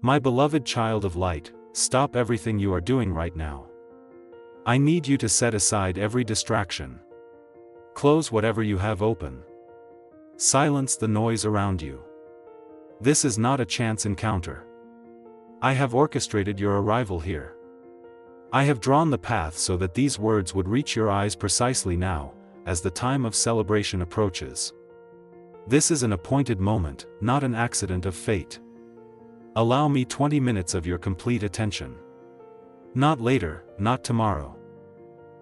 My beloved child of light, stop everything you are doing right now. I need you to set aside every distraction. Close whatever you have open. Silence the noise around you. This is not a chance encounter. I have orchestrated your arrival here. I have drawn the path so that these words would reach your eyes precisely now, as the time of celebration approaches. This is an appointed moment, not an accident of fate. Allow me 20 minutes of your complete attention. Not later, not tomorrow.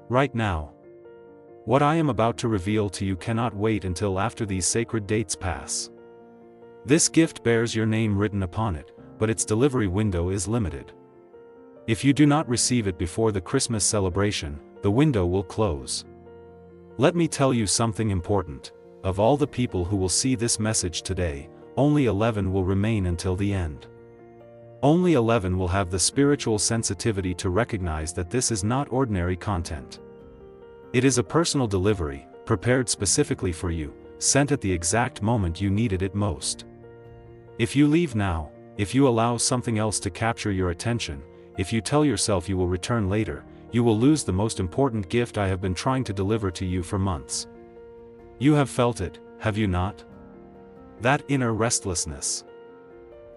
Right now. What I am about to reveal to you cannot wait until after these sacred dates pass. This gift bears your name written upon it, but its delivery window is limited. If you do not receive it before the Christmas celebration, the window will close. Let me tell you something important. Of all the people who will see this message today, only 11 will remain until the end. Only 11 will have the spiritual sensitivity to recognize that this is not ordinary content. It is a personal delivery, prepared specifically for you, sent at the exact moment you needed it most. If you leave now, if you allow something else to capture your attention, if you tell yourself you will return later, you will lose the most important gift I have been trying to deliver to you for months. You have felt it, have you not? That inner restlessness.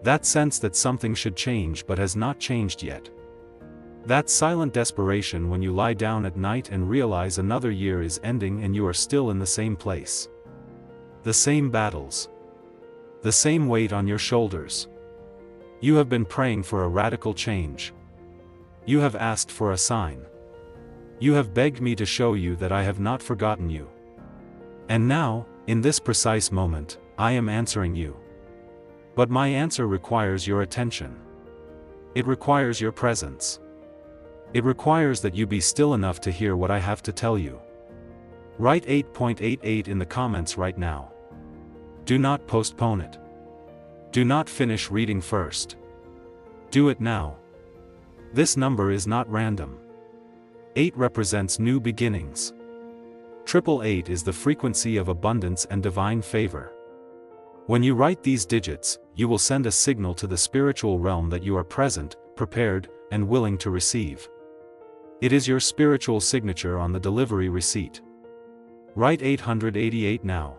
That sense that something should change but has not changed yet. That silent desperation when you lie down at night and realize another year is ending and you are still in the same place. The same battles. The same weight on your shoulders. You have been praying for a radical change. You have asked for a sign. You have begged me to show you that I have not forgotten you. And now, in this precise moment, I am answering you. But my answer requires your attention. It requires your presence. It requires that you be still enough to hear what I have to tell you. Write 8.88 in the comments right now. Do not postpone it. Do not finish reading first. Do it now. This number is not random. 8 represents new beginnings. 888 is the frequency of abundance and divine favor. When you write these digits, you will send a signal to the spiritual realm that you are present, prepared, and willing to receive. It is your spiritual signature on the delivery receipt. Write 888 now.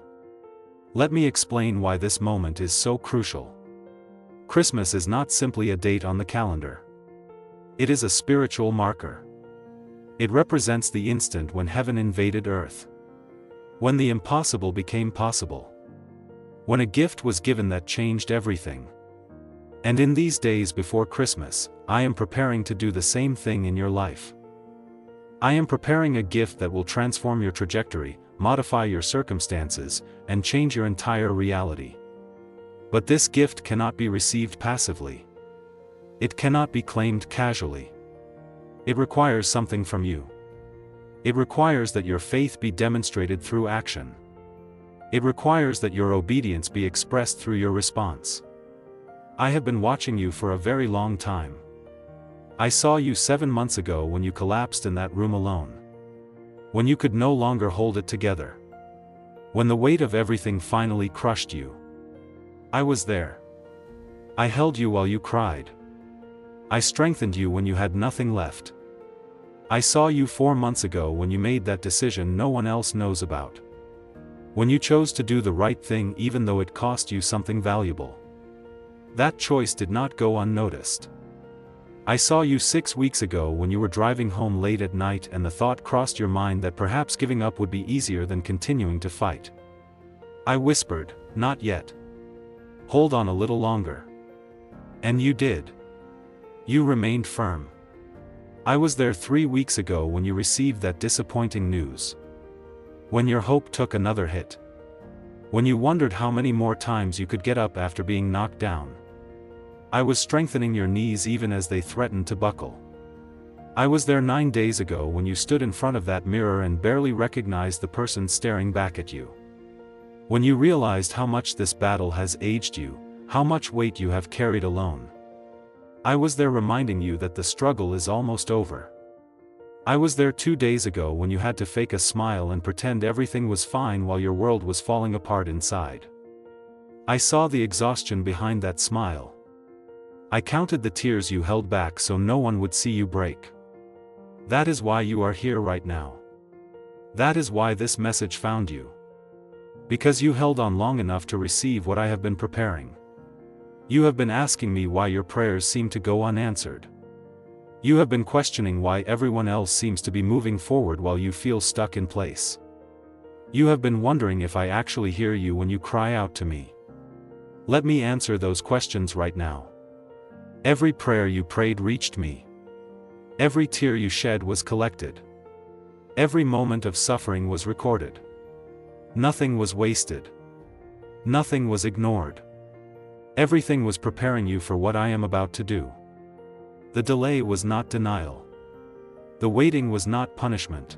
Let me explain why this moment is so crucial. Christmas is not simply a date on the calendar. It is a spiritual marker. It represents the instant when heaven invaded earth. When the impossible became possible. When a gift was given that changed everything. And in these days before Christmas, I am preparing to do the same thing in your life. I am preparing a gift that will transform your trajectory, modify your circumstances, and change your entire reality. But this gift cannot be received passively. It cannot be claimed casually. It requires something from you. It requires that your faith be demonstrated through action. It requires that your obedience be expressed through your response. I have been watching you for a very long time. I saw you 7 months ago when you collapsed in that room alone. When you could no longer hold it together. When the weight of everything finally crushed you. I was there. I held you while you cried. I strengthened you when you had nothing left. I saw you 4 months ago when you made that decision no one else knows about. When you chose to do the right thing even though it cost you something valuable. That choice did not go unnoticed. I saw you 6 weeks ago when you were driving home late at night and the thought crossed your mind that perhaps giving up would be easier than continuing to fight. I whispered, "Not yet. Hold on a little longer." And you did. You remained firm. I was there 3 weeks ago when you received that disappointing news. When your hope took another hit. When you wondered how many more times you could get up after being knocked down. I was strengthening your knees even as they threatened to buckle. I was there 9 days ago when you stood in front of that mirror and barely recognized the person staring back at you. When you realized how much this battle has aged you, how much weight you have carried alone. I was there reminding you that the struggle is almost over. I was there 2 days ago when you had to fake a smile and pretend everything was fine while your world was falling apart inside. I saw the exhaustion behind that smile. I counted the tears you held back so no one would see you break. That is why you are here right now. That is why this message found you. Because you held on long enough to receive what I have been preparing. You have been asking me why your prayers seem to go unanswered. You have been questioning why everyone else seems to be moving forward while you feel stuck in place. You have been wondering if I actually hear you when you cry out to me. Let me answer those questions right now. Every prayer you prayed reached me. Every tear you shed was collected. Every moment of suffering was recorded. Nothing was wasted. Nothing was ignored. Everything was preparing you for what I am about to do. The delay was not denial. The waiting was not punishment.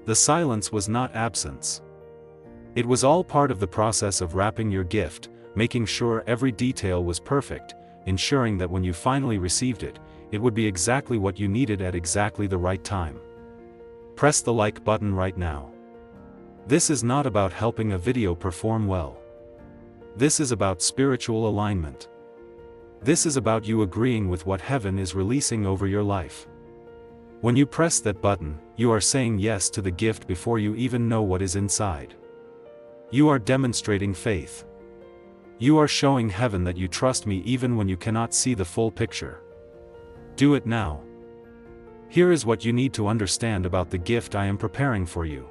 The silence was not absence. It was all part of the process of wrapping your gift, making sure every detail was perfect, ensuring that when you finally received it, it would be exactly what you needed at exactly the right time. Press the like button right now. This is not about helping a video perform well. This is about spiritual alignment. This is about you agreeing with what heaven is releasing over your life. When you press that button, you are saying yes to the gift before you even know what is inside. You are demonstrating faith. You are showing heaven that you trust me even when you cannot see the full picture. Do it now. Here is what you need to understand about the gift I am preparing for you.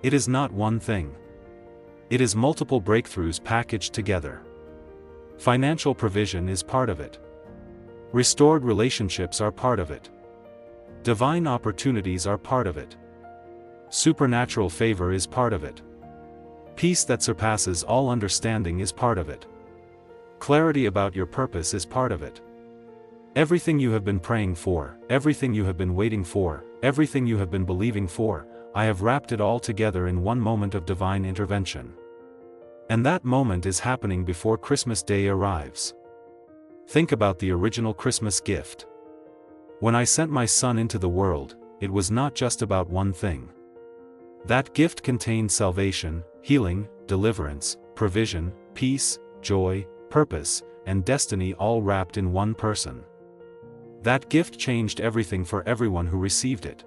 It is not one thing. It is multiple breakthroughs packaged together. Financial provision is part of it. Restored relationships are part of it. Divine opportunities are part of it. Supernatural favor is part of it. Peace that surpasses all understanding is part of it. Clarity about your purpose is part of it. Everything you have been praying for, everything you have been waiting for, everything you have been believing for, I have wrapped it all together in one moment of divine intervention. And that moment is happening before Christmas Day arrives. Think about the original Christmas gift. When I sent my son into the world, it was not just about one thing. That gift contained salvation, healing, deliverance, provision, peace, joy, purpose, and destiny all wrapped in one person. That gift changed everything for everyone who received it.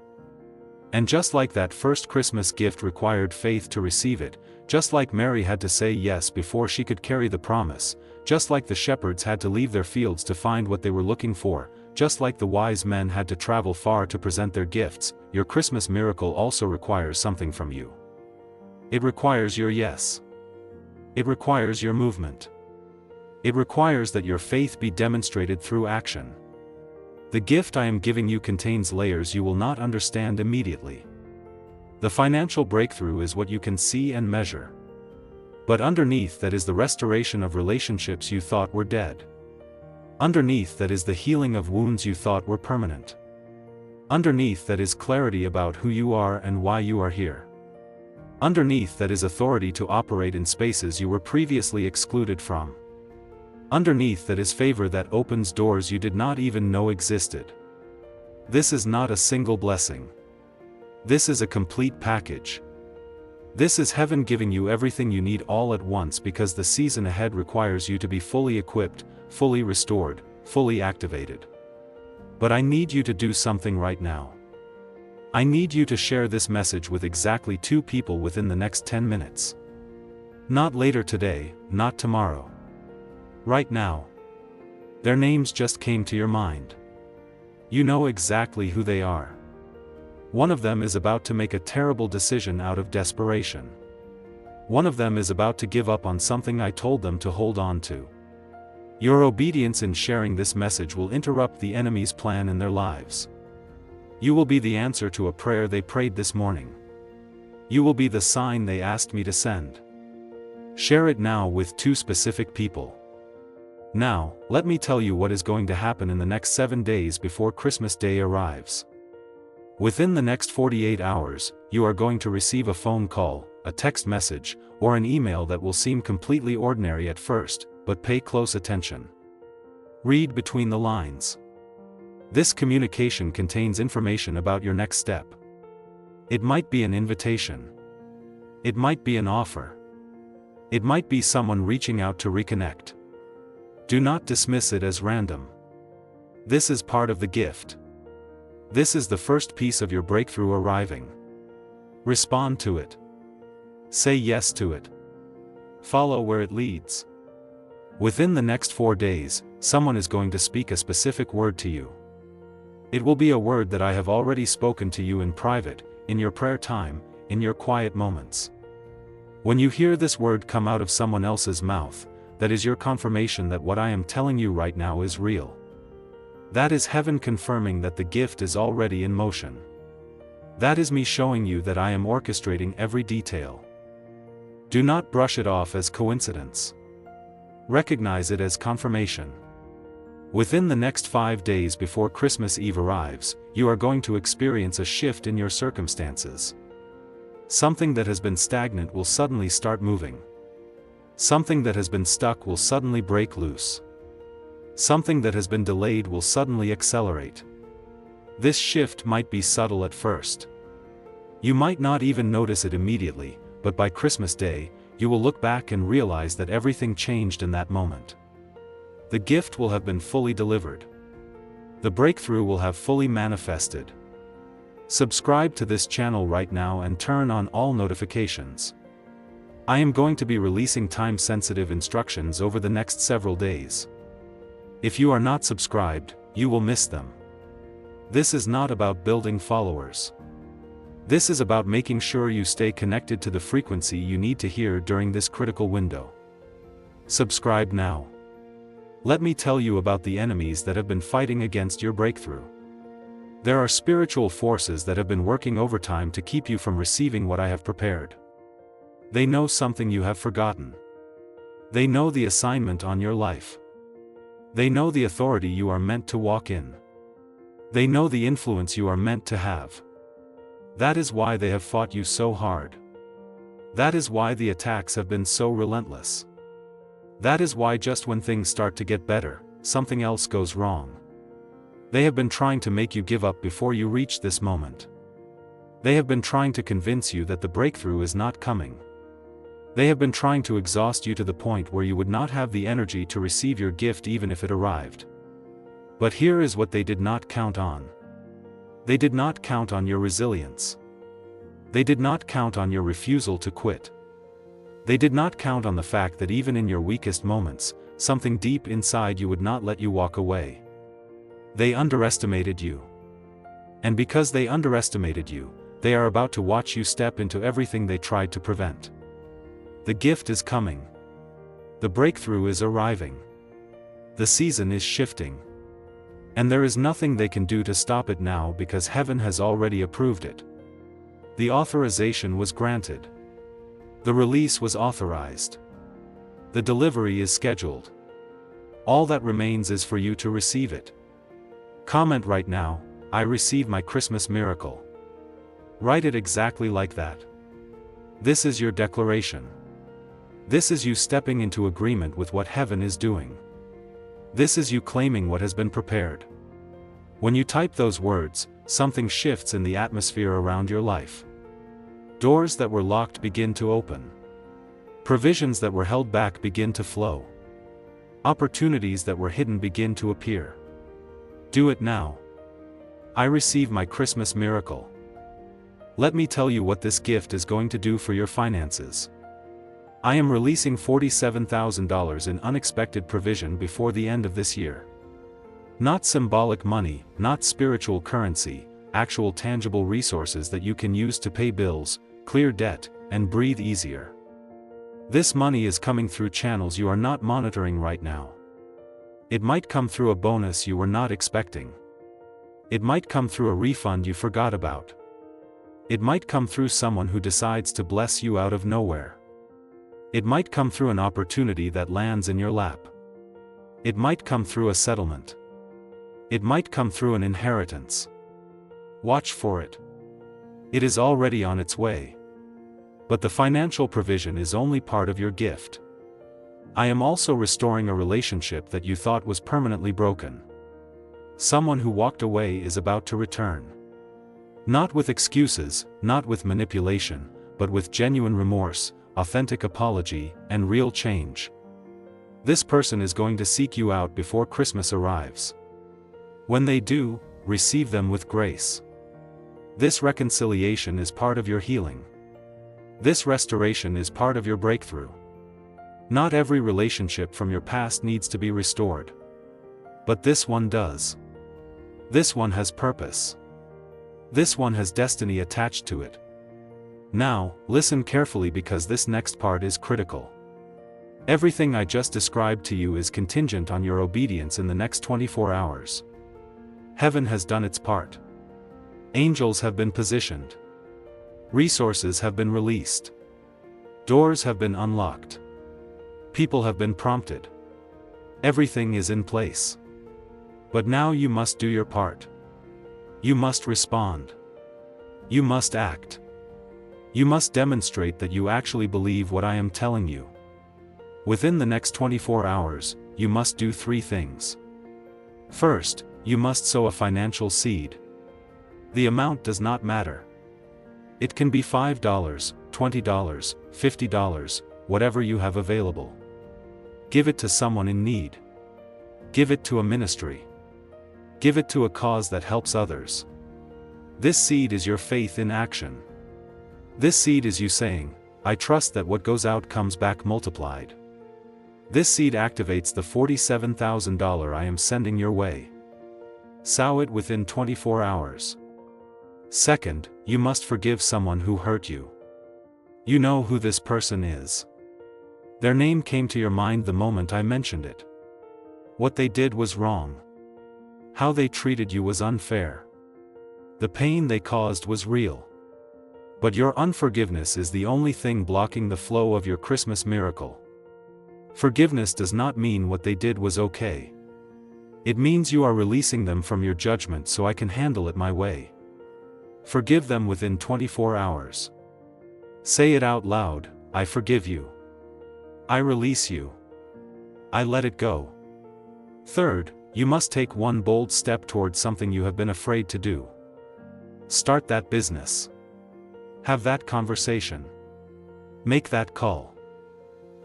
And just like that first Christmas gift required faith to receive it, just like Mary had to say yes before she could carry the promise, just like the shepherds had to leave their fields to find what they were looking for, just like the wise men had to travel far to present their gifts, your Christmas miracle also requires something from you. It requires your yes. It requires your movement. It requires that your faith be demonstrated through action. The gift I am giving you contains layers you will not understand immediately. The financial breakthrough is what you can see and measure. But underneath that is the restoration of relationships you thought were dead. Underneath that is the healing of wounds you thought were permanent. Underneath that is clarity about who you are and why you are here. Underneath that is authority to operate in spaces you were previously excluded from. Underneath that is favor that opens doors you did not even know existed. This is not a single blessing. This is a complete package. This is heaven giving you everything you need all at once because the season ahead requires you to be fully equipped, fully restored, fully activated. But I need you to do something right now. I need you to share this message with exactly 2 people within the next 10 minutes. Not later today, not tomorrow. Right now. Their names just came to your mind. You know exactly who they are. One of them is about to make a terrible decision out of desperation. One of them is about to give up on something I told them to hold on to. Your obedience in sharing this message will interrupt the enemy's plan in their lives. You will be the answer to a prayer they prayed this morning. You will be the sign they asked me to send. Share it now with 2 specific people. Now, let me tell you what is going to happen in the next 7 days before Christmas Day arrives. Within the next 48 hours, you are going to receive a phone call, a text message, or an email that will seem completely ordinary at first, but pay close attention. Read between the lines. This communication contains information about your next step. It might be an invitation. It might be an offer. It might be someone reaching out to reconnect. Do not dismiss it as random. This is part of the gift. This is the first piece of your breakthrough arriving. Respond to it. Say yes to it. Follow where it leads. Within the next 4 days, someone is going to speak a specific word to you. It will be a word that I have already spoken to you in private, in your prayer time, in your quiet moments. When you hear this word come out of someone else's mouth, that is your confirmation that what I am telling you right now is real. That is heaven confirming that the gift is already in motion. That is me showing you that I am orchestrating every detail. Do not brush it off as coincidence. Recognize it as confirmation. Within the next 5 days before Christmas Eve arrives, you are going to experience a shift in your circumstances. Something that has been stagnant will suddenly start moving. Something that has been stuck will suddenly break loose. Something that has been delayed will suddenly accelerate. This shift might be subtle at first. You might not even notice it immediately, but by Christmas Day, you will look back and realize that everything changed in that moment. The gift will have been fully delivered. The breakthrough will have fully manifested. Subscribe to this channel right now and turn on all notifications. I am going to be releasing time-sensitive instructions over the next several days. If you are not subscribed, you will miss them. This is not about building followers. This is about making sure you stay connected to the frequency you need to hear during this critical window. Subscribe now. Let me tell you about the enemies that have been fighting against your breakthrough. There are spiritual forces that have been working overtime to keep you from receiving what I have prepared. They know something you have forgotten. They know the assignment on your life. They know the authority you are meant to walk in. They know the influence you are meant to have. That is why they have fought you so hard. That is why the attacks have been so relentless. That is why just when things start to get better, something else goes wrong. They have been trying to make you give up before you reach this moment. They have been trying to convince you that the breakthrough is not coming. They have been trying to exhaust you to the point where you would not have the energy to receive your gift even if it arrived. But here is what they did not count on. They did not count on your resilience. They did not count on your refusal to quit. They did not count on the fact that even in your weakest moments, something deep inside you would not let you walk away. They underestimated you. And because they underestimated you, they are about to watch you step into everything they tried to prevent. The gift is coming. The breakthrough is arriving. The season is shifting. And there is nothing they can do to stop it now because heaven has already approved it. The authorization was granted. The release was authorized. The delivery is scheduled. All that remains is for you to receive it. Comment right now, "I receive my Christmas miracle." Write it exactly like that. This is your declaration. This is you stepping into agreement with what heaven is doing. This is you claiming what has been prepared. When you type those words, something shifts in the atmosphere around your life. Doors that were locked begin to open. Provisions that were held back begin to flow. Opportunities that were hidden begin to appear. Do it now. I receive my Christmas miracle. Let me tell you what this gift is going to do for your finances. I am releasing $47,000 in unexpected provision before the end of this year. Not symbolic money, not spiritual currency, actual tangible resources that you can use to pay bills, clear debt, and breathe easier. This money is coming through channels you are not monitoring right now. It might come through a bonus you were not expecting. It might come through a refund you forgot about. It might come through someone who decides to bless you out of nowhere. It might come through an opportunity that lands in your lap. It might come through a settlement. It might come through an inheritance. Watch for it. It is already on its way. But the financial provision is only part of your gift. I am also restoring a relationship that you thought was permanently broken. Someone who walked away is about to return. Not with excuses, not with manipulation, but with genuine remorse, authentic apology, and real change. This person is going to seek you out before Christmas arrives. When they do, receive them with grace. This reconciliation is part of your healing. This restoration is part of your breakthrough. Not every relationship from your past needs to be restored. But this one does. This one has purpose. This one has destiny attached to it. Now, listen carefully because this next part is critical. Everything I just described to you is contingent on your obedience in the next 24 hours. Heaven has done its part. Angels have been positioned. Resources have been released. Doors have been unlocked. People have been prompted. Everything is in place. But now you must do your part. You must respond. You must act. You must demonstrate that you actually believe what I am telling you. Within the next 24 hours, you must do 3 things. First, you must sow a financial seed. The amount does not matter. It can be $5, $20, $50, whatever you have available. Give it to someone in need. Give it to a ministry. Give it to a cause that helps others. This seed is your faith in action. This seed is you saying, I trust that what goes out comes back multiplied. This seed activates the $47,000 I am sending your way. Sow it within 24 hours. Second, you must forgive someone who hurt you. You know who this person is. Their name came to your mind the moment I mentioned it. What they did was wrong. How they treated you was unfair. The pain they caused was real. But your unforgiveness is the only thing blocking the flow of your Christmas miracle. Forgiveness does not mean what they did was okay. It means you are releasing them from your judgment so I can handle it my way. Forgive them within 24 hours. Say it out loud, I forgive you. I release you. I let it go. Third, you must take one bold step towards something you have been afraid to do. Start that business. Have that conversation. Make that call.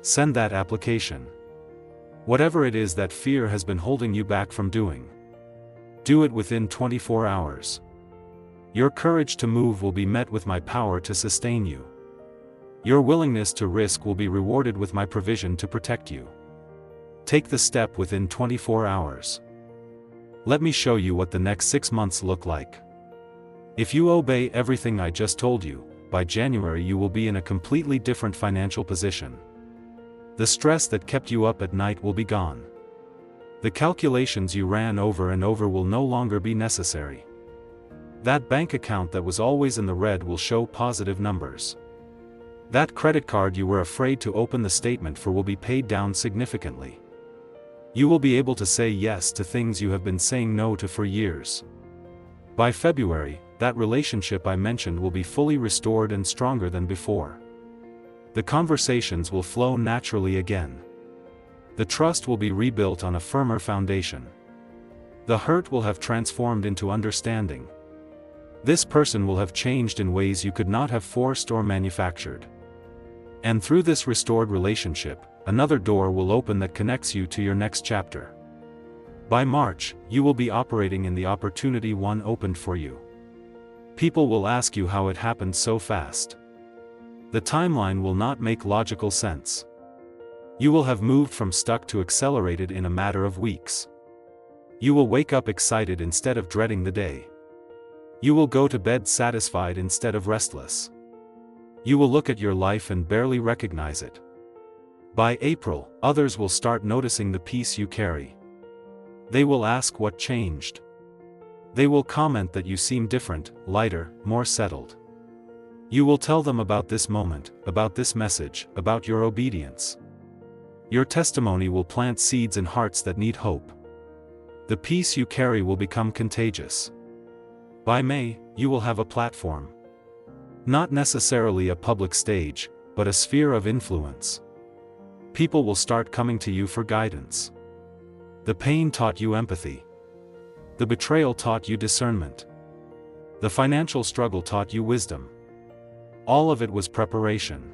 Send that application. Whatever it is that fear has been holding you back from doing. Do it within 24 hours. Your courage to move will be met with my power to sustain you. Your willingness to risk will be rewarded with my provision to protect you. Take the step within 24 hours. Let me show you what the next 6 months look like. If you obey everything I just told you, by January you will be in a completely different financial position. The stress that kept you up at night will be gone. The calculations you ran over and over will no longer be necessary. That bank account that was always in the red will show positive numbers. That credit card you were afraid to open the statement for will be paid down significantly. You will be able to say yes to things you have been saying no to for years. By February, that relationship I mentioned will be fully restored and stronger than before. The conversations will flow naturally again. The trust will be rebuilt on a firmer foundation. The hurt will have transformed into understanding. This person will have changed in ways you could not have forced or manufactured. And through this restored relationship, another door will open that connects you to your next chapter. By March, you will be operating in the opportunity one opened for you. People will ask you how it happened so fast. The timeline will not make logical sense. You will have moved from stuck to accelerated in a matter of weeks. You will wake up excited instead of dreading the day. You will go to bed satisfied instead of restless. You will look at your life and barely recognize it. By April, others will start noticing the peace you carry. They will ask what changed. They will comment that you seem different, lighter, more settled. You will tell them about this moment, about this message, about your obedience. Your testimony will plant seeds in hearts that need hope. The peace you carry will become contagious. By May, you will have a platform. Not necessarily a public stage, but a sphere of influence. People will start coming to you for guidance. The pain taught you empathy. The betrayal taught you discernment. The financial struggle taught you wisdom. All of it was preparation.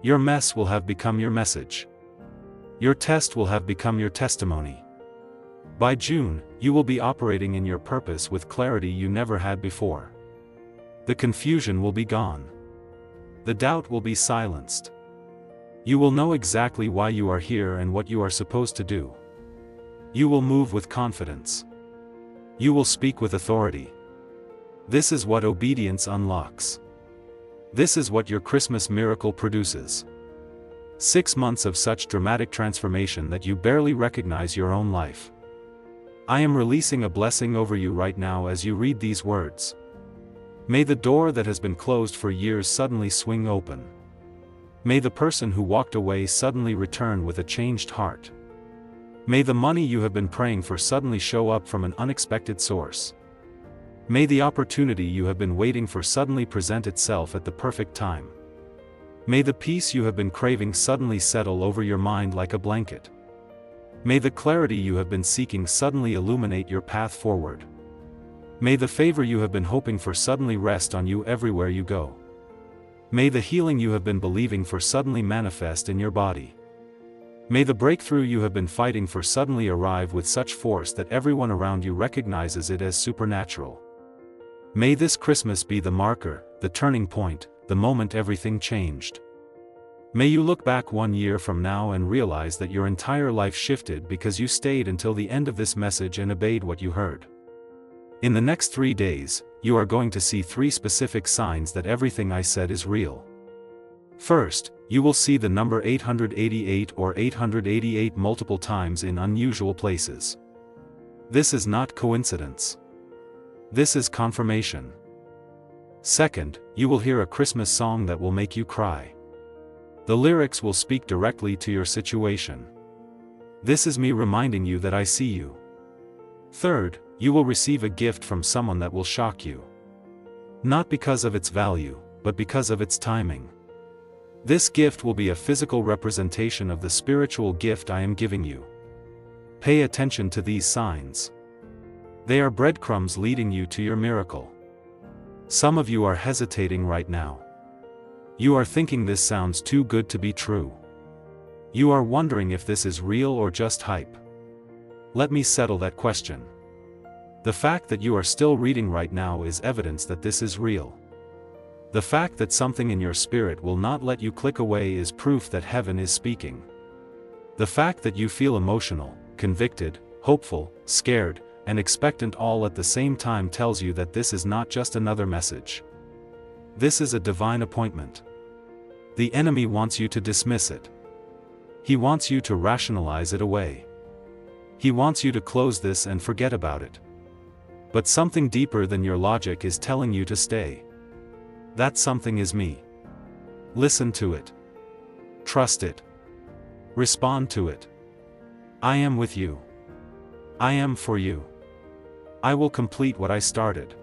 Your mess will have become your message. Your test will have become your testimony. By June, you will be operating in your purpose with clarity you never had before. The confusion will be gone. The doubt will be silenced. You will know exactly why you are here and what you are supposed to do. You will move with confidence. You will speak with authority. This is what obedience unlocks. This is what your Christmas miracle produces. 6 months of such dramatic transformation that you barely recognize your own life. I am releasing a blessing over you right now as you read these words. May the door that has been closed for years suddenly swing open. May the person who walked away suddenly return with a changed heart. May the money you have been praying for suddenly show up from an unexpected source. May the opportunity you have been waiting for suddenly present itself at the perfect time. May the peace you have been craving suddenly settle over your mind like a blanket. May the clarity you have been seeking suddenly illuminate your path forward. May the favor you have been hoping for suddenly rest on you everywhere you go. May the healing you have been believing for suddenly manifest in your body. May the breakthrough you have been fighting for suddenly arrive with such force that everyone around you recognizes it as supernatural. May this Christmas be the marker, the turning point, the moment everything changed. May you look back 1 year from now and realize that your entire life shifted because you stayed until the end of this message and obeyed what you heard. In the next 3 days, you are going to see 3 specific signs that everything I said is real. First, you will see the number 888 or 888 multiple times in unusual places. This is not coincidence. This is confirmation. Second, you will hear a Christmas song that will make you cry. The lyrics will speak directly to your situation. This is me reminding you that I see you. Third, you will receive a gift from someone that will shock you. Not because of its value, but because of its timing. This gift will be a physical representation of the spiritual gift I am giving you. Pay attention to these signs. They are breadcrumbs leading you to your miracle. Some of you are hesitating right now. You are thinking this sounds too good to be true. You are wondering if this is real or just hype. Let me settle that question. The fact that you are still reading right now is evidence that this is real. The fact that something in your spirit will not let you click away is proof that heaven is speaking. The fact that you feel emotional, convicted, hopeful, scared, and expectant all at the same time tells you that this is not just another message. This is a divine appointment. The enemy wants you to dismiss it. He wants you to rationalize it away. He wants you to close this and forget about it. But something deeper than your logic is telling you to stay. That something is me. Listen to it. Trust it. Respond to it. I am with you. I am for you. I will complete what I started.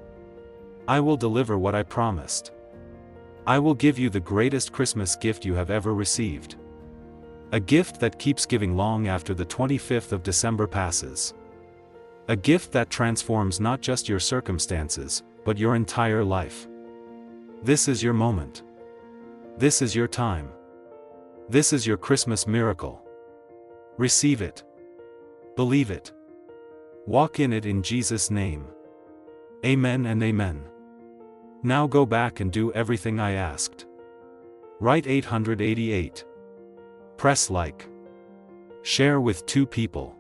I will deliver what I promised. I will give you the greatest Christmas gift you have ever received. A gift that keeps giving long after the 25th of December passes. A gift that transforms not just your circumstances, but your entire life. This is your moment. This is your time. This is your Christmas miracle. Receive it. Believe it. Walk in it in Jesus' name. Amen and amen. Now go back and do everything I asked. Write 888. Press like. Share with 2 people.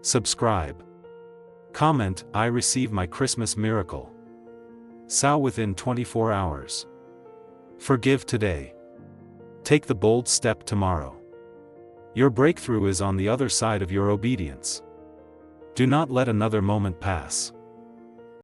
Subscribe. Comment, I receive my Christmas miracle. Sow within 24 hours. Forgive today. Take the bold step tomorrow. Your breakthrough is on the other side of your obedience. Do not let another moment pass.